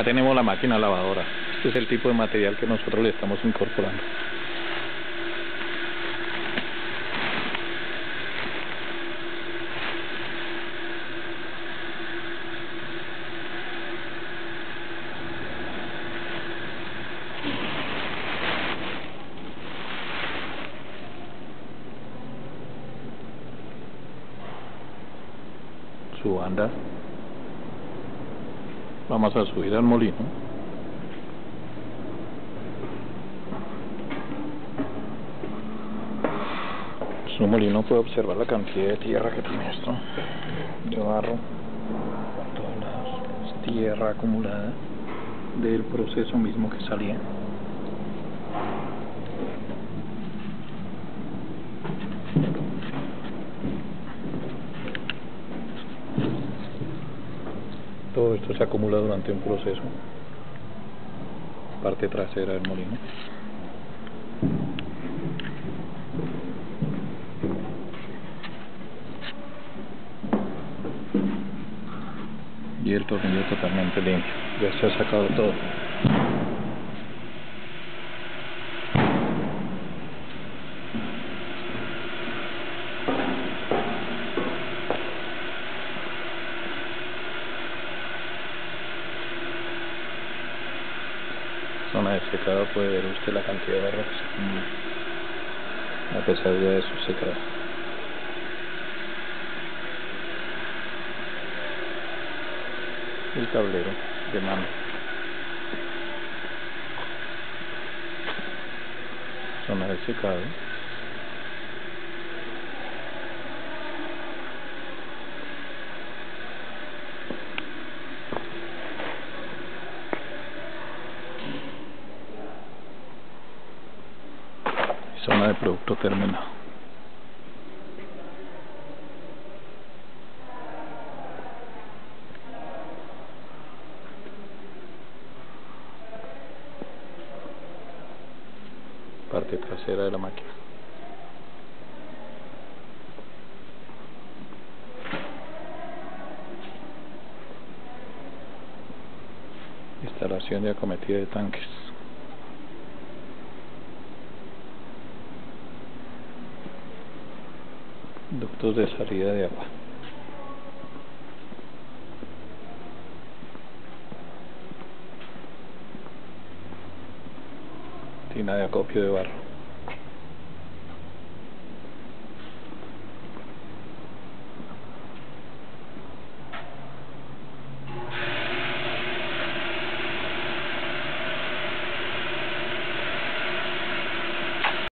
Acá tenemos la máquina lavadora. Este es el tipo de material que nosotros le estamos incorporando. Su banda. Vamos a subir al molino. Su molino puede observar la cantidad de tierra que tiene esto, de barro por todos lados. Es tierra acumulada del proceso mismo que salía. Todo esto se acumula durante un proceso, parte trasera del molino. Y el tornillo totalmente limpio, ya se ha sacado todo. Zona de secado, puede ver usted la cantidad de barro que se acumula a pesar de su secado. El tablero de mano. Zona de secado. Zona de producto terminado. Parte trasera de la máquina. Instalación de acometida de tanques. Ductos de salida de agua. Tina de acopio de barro.